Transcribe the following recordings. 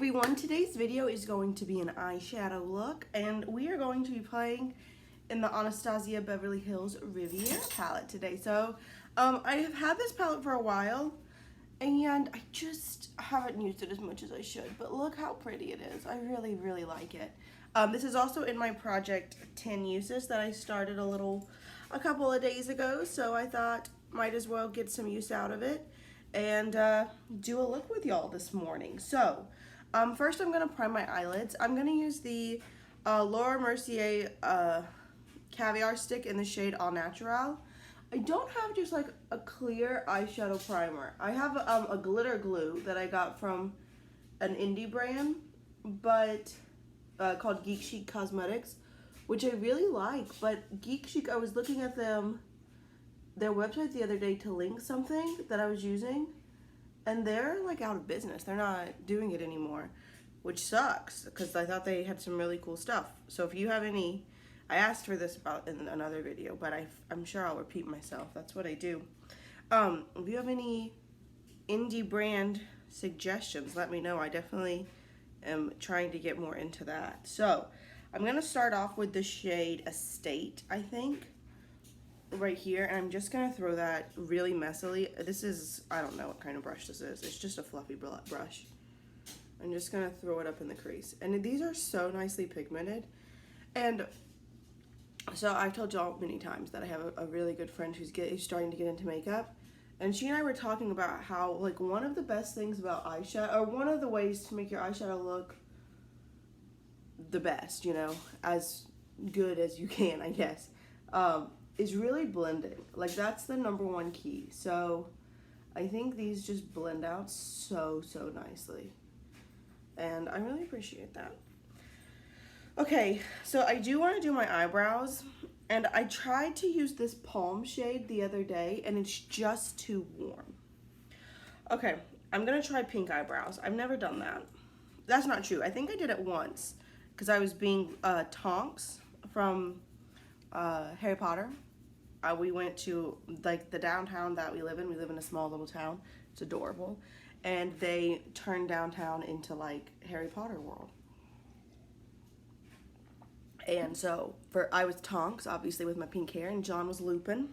everyone, today's video is going to be an eyeshadow look, and we are going to be playing in the Anastasia Beverly Hills Riviera palette today. So I have had this palette for a while and I just haven't used it as much as I should, but look how pretty it is. I really like it. This is also in my project 10 uses that I started a couple of days ago, so I thought might as well get some use out of it and do a look with y'all this morning. So first I'm going to prime my eyelids. I'm going to use the Laura Mercier Caviar Stick in the shade Au Naturel. I don't have just like a clear eyeshadow primer. I have a glitter glue that I got from an indie brand, but called Geek Chic Cosmetics, which I really like. But Geek Chic, I was looking at their website the other day to link something that I was using, and they're like out of business. They're not doing it anymore, which sucks because I thought they had some really cool stuff. So if you have any, I asked for this about in another video, but I'm sure I'll repeat myself. That's what I do. If you have any indie brand suggestions, let me know. I definitely am trying to get more into that. So I'm gonna start off with the shade Estate, I think, right here, and I'm just gonna throw that really messily. This is, I don't know what kind of brush this is. It's just a fluffy brush. I'm just gonna throw it up in the crease, and these are so nicely pigmented. And so I've told y'all many times that I have a really good friend who's starting to get into makeup, and she and I were talking about how like one of the best things about eyeshadow, or one of the ways to make your eyeshadow look the best, you know, as good as you can, I guess, is really blending. Like that's the #1 key. So I think these just blend out so nicely, and I really appreciate that. Okay, so I do want to do my eyebrows, and I tried to use this Palm shade the other day and it's just too warm. Okay, I'm gonna try pink eyebrows. I've never done that. That's not true. I think I did it once because I was being Tonks from Harry Potter. We went to like the downtown that we live in. We live in a small little town. It's adorable. And they turned downtown into like Harry Potter world. And so I was Tonks, obviously, with my pink hair, and John was Lupin.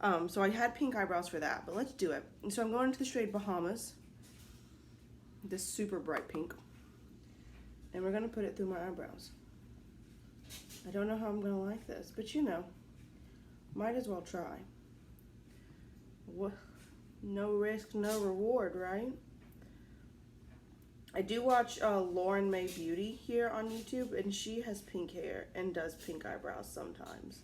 So I had pink eyebrows for that, but let's do it. And so I'm going into the shade Bahamas, this super bright pink, and we're gonna put it through my eyebrows. I don't know how I'm gonna like this, but you know, might as well try. What? No risk, no reward, right? I do watch Lauren May Beauty here on YouTube, and she has pink hair and does pink eyebrows sometimes.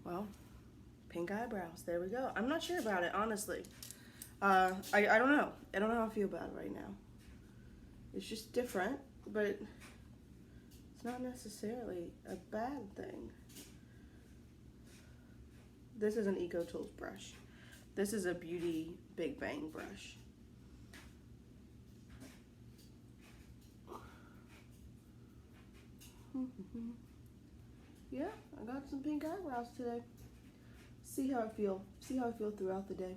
Well, pink eyebrows, there we go. I'm not sure about it, honestly. I don't know. I don't know how I feel about it right now. It's just different, but it's not necessarily a bad thing. This is an Eco Tools brush. This is a Beauty Big Bang brush. Yeah, I got some pink eyebrows today. See how I feel. See how I feel throughout the day.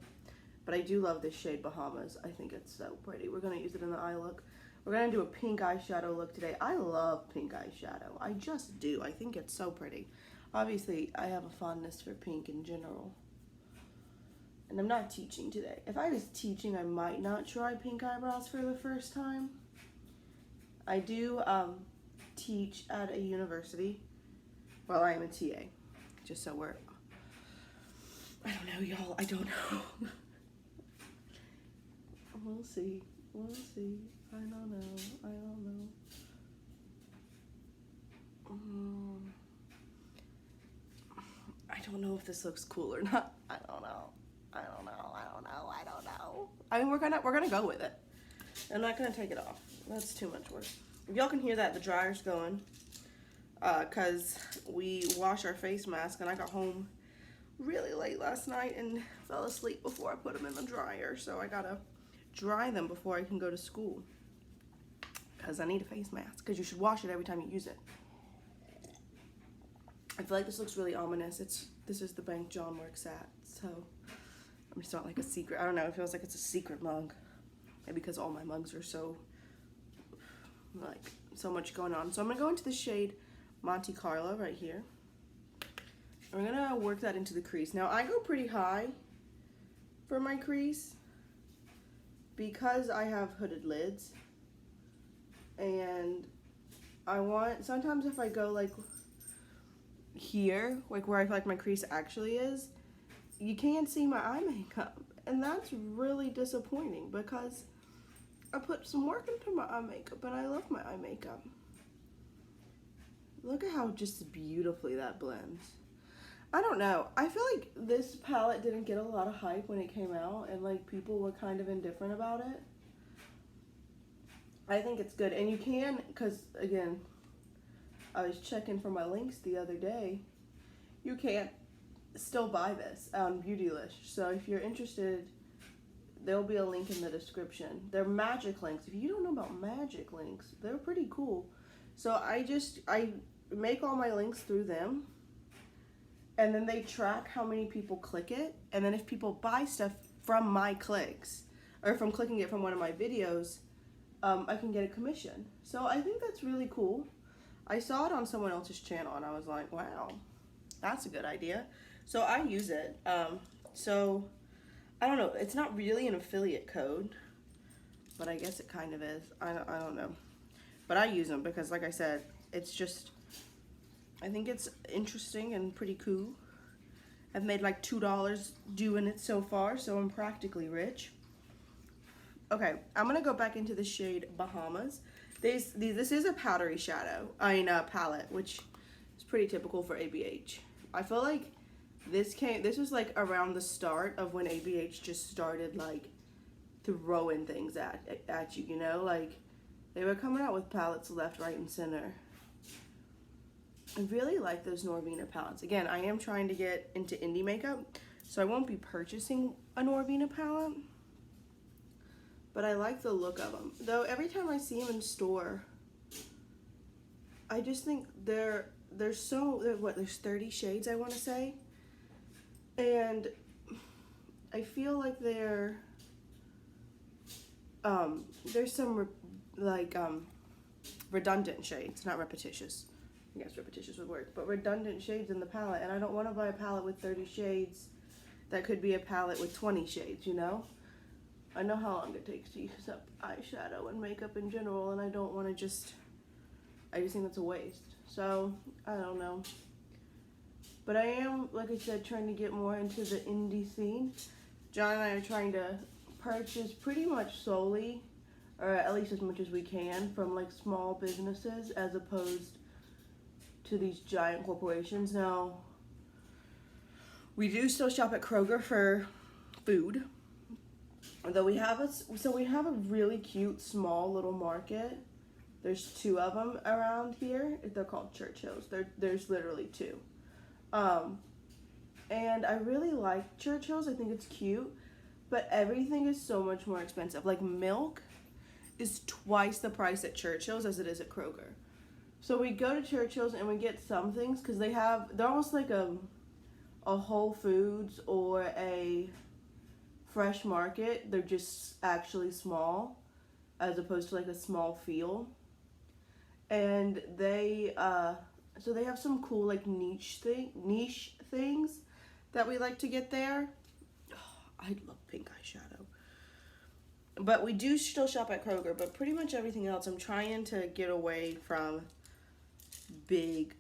But I do love this shade Bahamas. I think it's so pretty. We're gonna use it in the eye look. We're gonna do a pink eyeshadow look today. I love pink eyeshadow. I just do. I think it's so pretty. Obviously, I have a fondness for pink in general. And I'm not teaching today. If I was teaching, I might not try pink eyebrows for the first time. I do teach at a university. Well, I am a TA. Just so we're... I don't know, y'all. I don't know. We'll see. We'll see. I don't know. I don't know. I don't know if this looks cool or not. I don't know. I don't know. I don't know. I don't know. I mean, we're gonna go with it. I'm not gonna take it off. That's too much work. If y'all can hear that, the dryer's going. Cause we wash our face mask, and I got home really late last night and fell asleep before I put them in the dryer. So I gotta dry them before I can go to school. Cause I need a face mask. Cause you should wash it every time you use it. I feel like this looks really ominous. This is the bank John works at. So I'm just not like a secret. I don't know. It feels like it's a secret mug. Maybe because all my mugs are so, like, so much going on. So I'm going to go into the shade Monte Carlo right here. I'm going to work that into the crease. Now, I go pretty high for my crease because I have hooded lids. And I want, sometimes if I go like here, like where I feel like my crease actually is, you can't see my eye makeup. And that's really disappointing because I put some work into my eye makeup and I love my eye makeup. Look at how just beautifully that blends. I don't know. I feel like this palette didn't get a lot of hype when it came out and like people were kind of indifferent about it. I think it's good. And you can, because again, I was checking for my links the other day. You can still buy this on Beautylish. So if you're interested, there'll be a link in the description. They're magic links. If you don't know about magic links, they're pretty cool. So I make all my links through them. And then they track how many people click it. And then if people buy stuff from my clicks, or from clicking it from one of my videos, I can get a commission. So I think that's really cool. I saw it on someone else's channel and I was like, wow, that's a good idea. So I use it. So I don't know, it's not really an affiliate code, but I guess it kind of is. I don't know. But I use them because, like I said, it's just, I think it's interesting and pretty cool. I've made like $2 doing it so far, so I'm practically rich. Okay, I'm gonna go back into the shade Bahamas. This is a powdery shadow, palette, which is pretty typical for ABH. I feel like this was like around the start of when ABH just started like throwing things at you, you know? Like they were coming out with palettes left, right, and center. I really like those Norvina palettes. Again, I am trying to get into indie makeup, so I won't be purchasing a Norvina palette. But I like the look of them. Though every time I see them in store, I just think there's 30 shades, I want to say. And I feel like there's some redundant shades, not repetitious. I guess repetitious would work, but redundant shades in the palette. And I don't want to buy a palette with 30 shades that could be a palette with 20 shades, you know? I know how long it takes to use up eyeshadow and makeup in general, and I don't want to I just think that's a waste. So, I don't know. But I am, like I said, trying to get more into the indie scene. John and I are trying to purchase pretty much solely, or at least as much as we can, from like small businesses as opposed to these giant corporations. Now, we do still shop at Kroger for food. Though we have a really cute small little market. There's 2 of them around here. They're called Churchill's. There's literally 2. And I really like Churchill's. I think it's cute, but everything is so much more expensive. Like milk is twice the price at Churchill's as it is at Kroger. So we go to Churchill's and we get some things because they're almost like a Whole Foods or a Fresh Market. They're just actually small as opposed to like a small feel. And they so they have some cool like niche things that we like to get there. Oh, I love pink eyeshadow. But we do still shop at Kroger, but pretty much everything else I'm trying to get away from big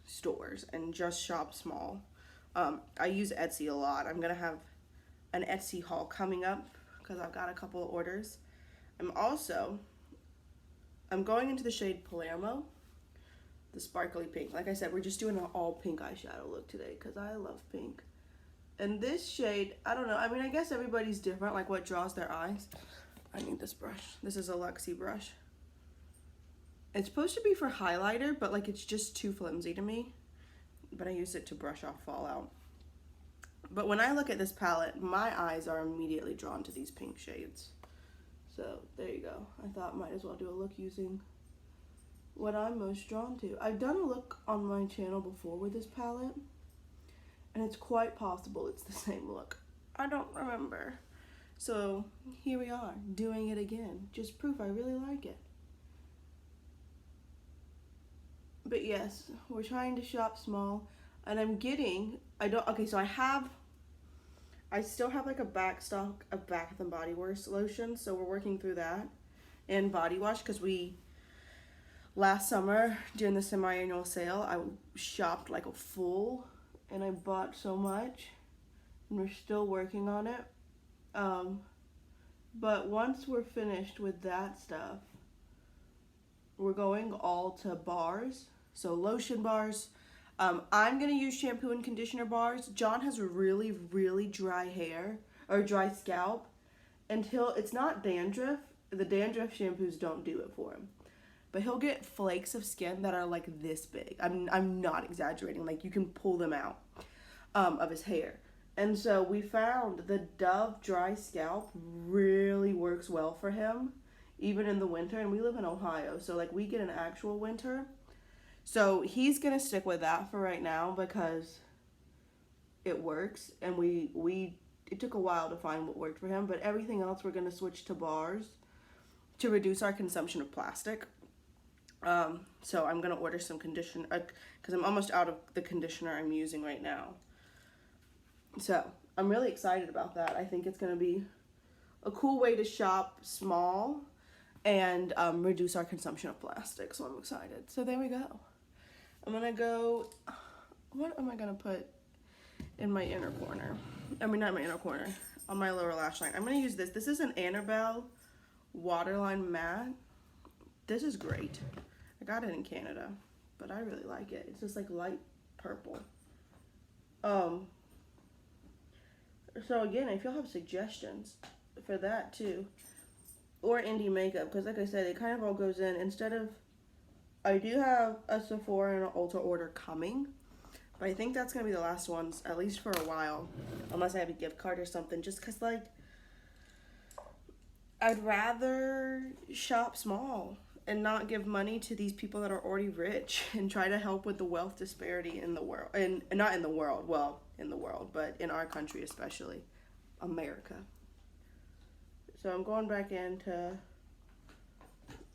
stores and just shop small. I use Etsy a lot. I'm gonna have an Etsy haul coming up because I've got a couple of orders. I'm going into the shade Palermo, the sparkly pink. Like I said, we're just doing an all pink eyeshadow look today because I love pink. And this shade, I don't know, I mean, I guess everybody's different, like what draws their eyes. I need this brush. This is a Luxie brush. It's supposed to be for highlighter, but like it's just too flimsy to me. But I use it to brush off fallout. But when I look at this palette, my eyes are immediately drawn to these pink shades. So there you go. I thought might as well do a look using what I'm most drawn to. I've done a look on my channel before with this palette, And it's quite possible it's the same look. I don't remember. So here we are, doing it again. Just proof I really like it. But yes, we're trying to shop small. And I'm getting, so I still have like a back stock of Bath and Body Works lotion. So we're working through that. And body wash, because last summer during the semi-annual sale, I shopped like a fool. And I bought so much, and we're still working on it. But once we're finished with that stuff, we're going all to bars. So lotion bars. I'm gonna use shampoo and conditioner bars. John has really, really dry hair, or dry scalp. Until it's not dandruff, the dandruff shampoos don't do it for him. But he'll get flakes of skin that are like this big. I'm not exaggerating. Like you can pull them out of his hair. And so we found the Dove Dry Scalp really works well for him, even in the winter. And we live in Ohio, so like we get an actual winter. So he's gonna stick with that for right now because it works. And it took a while to find what worked for him, but everything else we're gonna switch to bars to reduce our consumption of plastic. So I'm gonna order some conditioner because I'm almost out of the conditioner I'm using right now. So I'm really excited about that. I think it's gonna be a cool way to shop small and reduce our consumption of plastic. So I'm excited. So there we go. I'm gonna go. What am I gonna put in my inner corner? I mean, not my inner corner. On my lower lash line. I'm gonna use this. This is an Annabelle Waterline Matte. This is great. I got it in Canada, but I really like it. It's just like light purple. So again, if y'all have suggestions for that too, or indie makeup, because like I said, it kind of all goes in. Instead of, I do have a Sephora and an Ulta order coming, but I think that's gonna be the last ones, at least for a while, unless I have a gift card or something. Just cause like, I'd rather shop small and not give money to these people that are already rich and try to help with the wealth disparity in the world. And not in the world, well, in the world, but in our country especially, America. So I'm going back into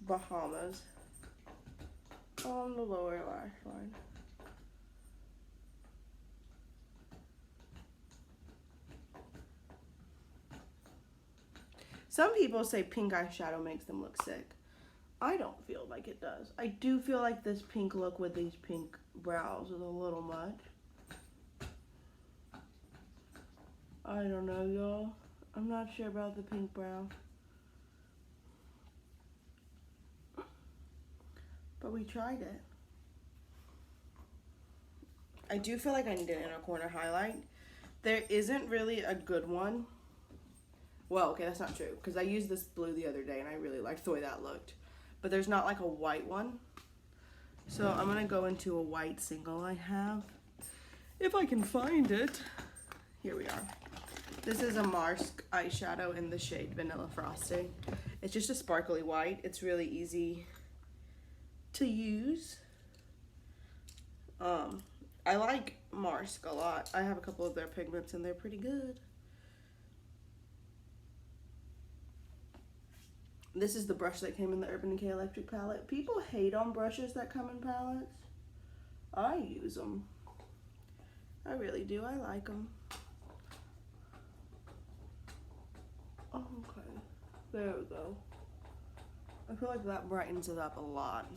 Bahamas on the lower lash line. Some people say pink eyeshadow makes them look sick. I don't feel like it does. I do feel like this pink look with these pink brows is a little much. I don't know, y'all. I'm not sure about the pink brow. But we tried it. I do feel like I need an inner corner highlight. There isn't really a good one. Well, okay, that's not true, because I used this blue the other day and I really liked the way that looked. But there's not like a white one. So I'm gonna go into a white single I have. If I can find it. Here we are. This is a Mars eyeshadow in the shade Vanilla Frosting. It's just a sparkly white. It's really easy to use. I like Marsk a lot. I have a couple of their pigments and they're pretty good. This is the brush that came in the Urban Decay Electric palette. People hate on brushes that come in palettes. I use them. I really do. I like them. Okay. There we go. I feel like that brightens it up a lot.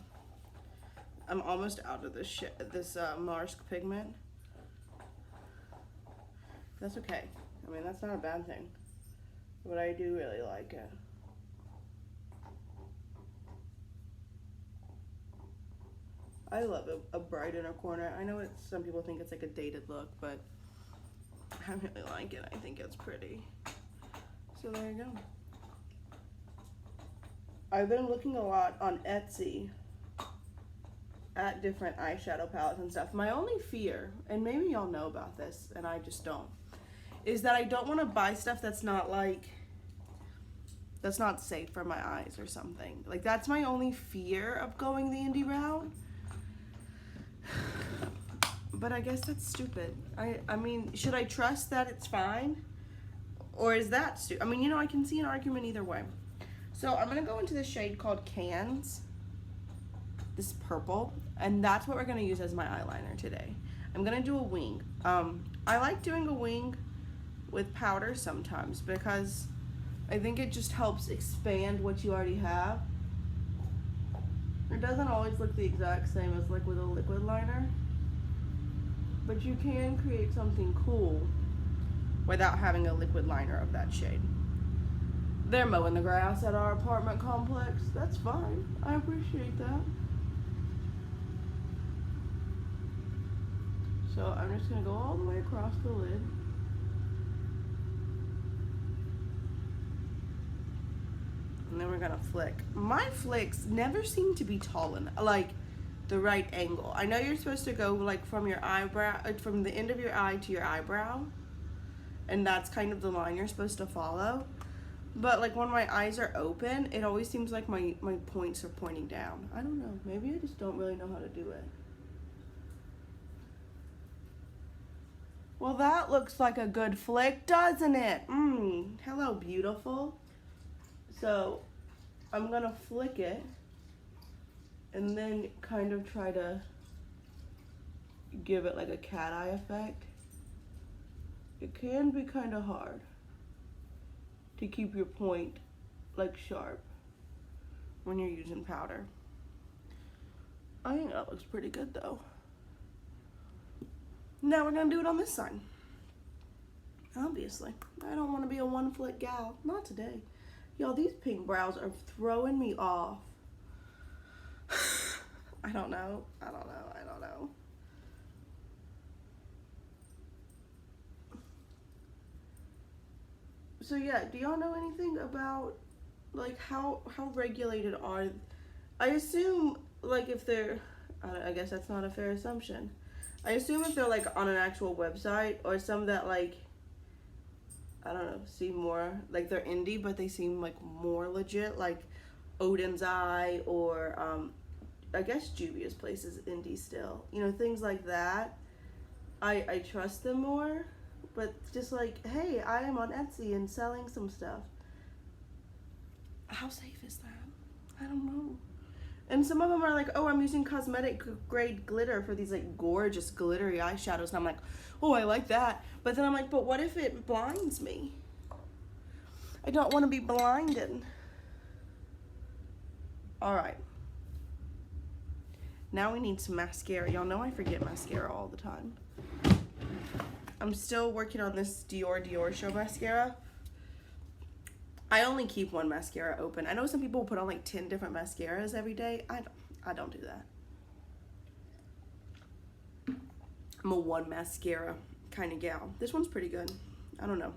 I'm almost out of this Marsk pigment. That's okay. I mean, that's not a bad thing. But I do really like it. I love a bright inner corner. I know some people think it's like a dated look, but I really like it. I think it's pretty. So there you go. I've been looking a lot on Etsy at different eyeshadow palettes and stuff. My only fear, and maybe y'all know about this and I just don't, is that I don't want to buy stuff that's not safe for my eyes or something. Like, that's my only fear of going the indie route. But I guess that's stupid. I mean, should I trust that it's fine? Or is that stupid? I mean, you know, I can see an argument either way. So I'm going to go into this shade called Cans. This purple. And that's what we're going to use as my eyeliner today. I'm going to do a wing. I like doing a wing with powder sometimes because I think it just helps expand what you already have. It doesn't always look the exact same as like with a liquid liner, but you can create something cool without having a liquid liner of that shade. They're mowing the grass at our apartment complex. That's fine. I appreciate that. So I'm just going to go all the way across the lid. And then we're going to flick. My flicks never seem to be tall enough, like the right angle. I know you're supposed to go like from your eyebrow, from the end of your eye to your eyebrow. And that's kind of the line you're supposed to follow. But like when my eyes are open, it always seems like my points are pointing down. I don't know. Maybe I just don't really know how to do it. Well, that looks like a good flick, doesn't it? Hello, beautiful. So I'm gonna flick it and then kind of try to give it like a cat eye effect. It can be kind of hard to keep your point like sharp when you're using powder. I think that looks pretty good though. Now we're gonna do it on this side. Obviously, I don't want to be a one flick gal. Not today. Y'all, these pink brows are throwing me off. I don't know. So yeah, do y'all know anything about like how regulated are? I assume like if they're, I guess that's not a fair assumption. I assume if they're like on an actual website or some that like, I don't know, seem more like they're indie, but they seem like more legit, like Odin's Eye or I guess Juvia's Place is indie still. You know, things like that. I trust them more, but just like, hey, I am on Etsy and selling some stuff. How safe is that? I don't know. And some of them are like, oh, I'm using cosmetic grade glitter for these like gorgeous glittery eyeshadows. And I'm like, oh, I like that. But then I'm like, but what if it blinds me? I don't want to be blinded. All right. Now we need some mascara. Y'all know I forget mascara all the time. I'm still working on this Dior Show mascara. I only keep one mascara open. I know some people put on like 10 different mascaras every day. I don't do that. I'm a one mascara kind of gal. This one's pretty good. I don't know.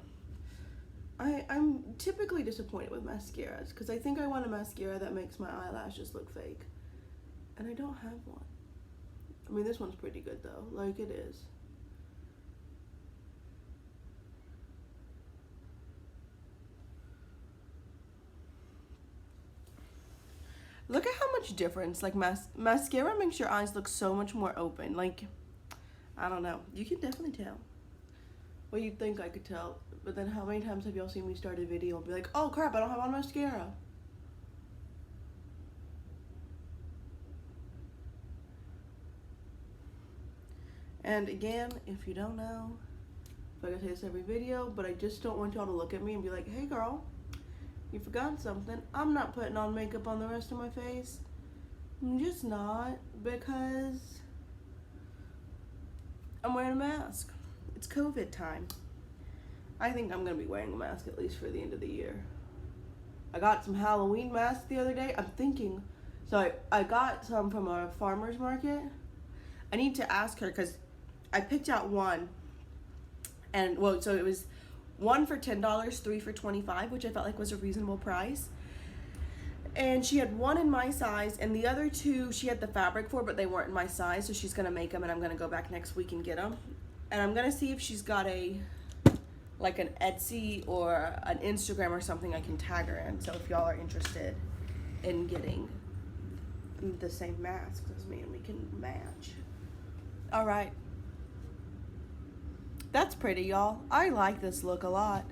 I'm typically disappointed with mascaras because I think I want a mascara that makes my eyelashes look fake. And I don't have one. I mean, this one's pretty good though. Like it is. Look at how much difference, like mascara makes your eyes look so much more open. Like, I don't know. You can definitely tell. Well, you'd think I could tell, but then how many times have y'all seen me start a video and be like, oh crap, I don't have on mascara. And again, if you don't know, like I say this every video, but I just don't want y'all to look at me and be like, hey girl, you forgot something. I'm not putting on makeup on the rest of my face. I'm just not, because I'm wearing a mask. It's COVID time. I think I'm gonna be wearing a mask at least for the end of the year. I got some Halloween masks the other day. I'm thinking, so I got some from a farmer's market. I need to ask her because I picked out one, and well, so it was one for $10, three for $25, which I felt like was a reasonable price. And she had one in my size, and the other two she had the fabric for, but they weren't in my size, so she's gonna make them, and I'm gonna go back next week and get them. And I'm gonna see if she's got like an Etsy or an Instagram or something I can tag her in. So if y'all are interested in getting the same mask as me and we can match. All right, That's pretty, y'all. I like this look a lot.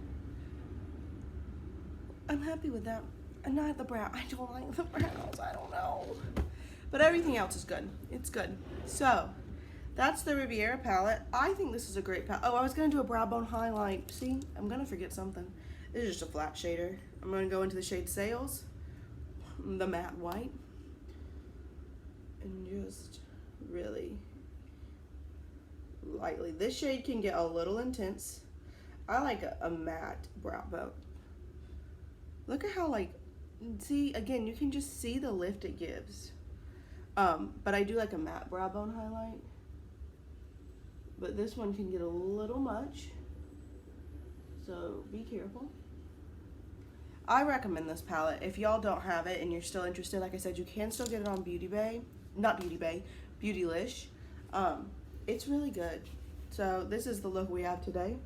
I'm happy with that. And not the brow. I don't like the brows. I don't know. But everything else is good. It's good. So, that's the Riviera palette. I think this is a great palette. Oh, I was going to do a brow bone highlight. See? I'm going to forget something. This is just a flat shader. I'm going to go into the shade Sales. The matte white. And just really lightly. This shade can get a little intense. I like a matte brow bone. Look at how, like, see, again, you can just see the lift it gives. But I do like a matte brow bone highlight. But this one can get a little much. So be careful. I recommend this palette. If y'all don't have it and you're still interested, like I said, you can still get it on Beauty Bay. Not Beauty Bay, Beautylish. It's really good. So this is the look we have today.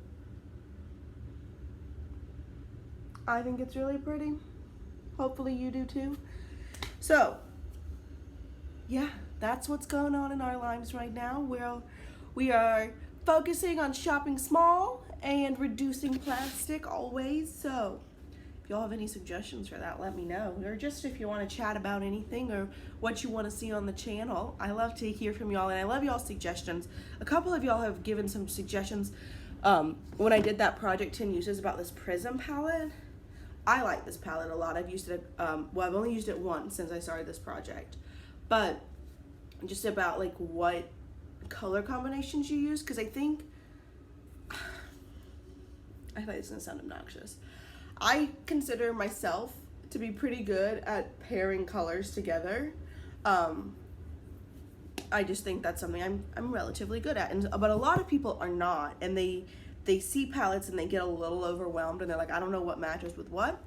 I think it's really pretty. Hopefully you do too. So, yeah, that's what's going on in our lives right now. We are focusing on shopping small and reducing plastic always. So, if y'all have any suggestions for that, let me know. Or just if you want to chat about anything or what you want to see on the channel. I love to hear from y'all, and I love y'all's suggestions. A couple of y'all have given some suggestions when I did that project 10 uses about this Prism palette. I like this palette a lot. I've used it, well, I've only used it once since I started this project. But just about like what color combinations you use, because I think, I thought it's gonna sound obnoxious. I consider myself to be pretty good at pairing colors together. I just think that's something I'm relatively good at, but a lot of people are not, and they see palettes and they get a little overwhelmed and they're like, I don't know what matches with what,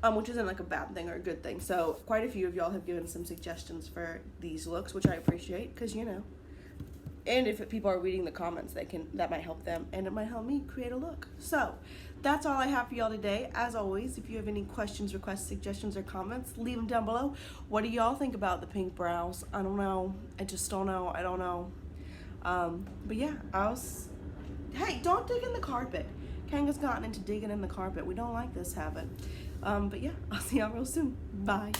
which isn't like a bad thing or a good thing. So quite a few of y'all have given some suggestions for these looks, which I appreciate, because you know, and if people are reading the comments, that might help them, and it might help me create a look. So that's all I have for y'all today. As always, if you have any questions, requests, suggestions, or comments, leave them down below. What do y'all think about the pink brows? I don't know. I just don't know. I don't know. But yeah, hey, don't dig in the carpet. Kanga's gotten into digging in the carpet. We don't like this habit. But yeah, I'll see y'all real soon. Bye.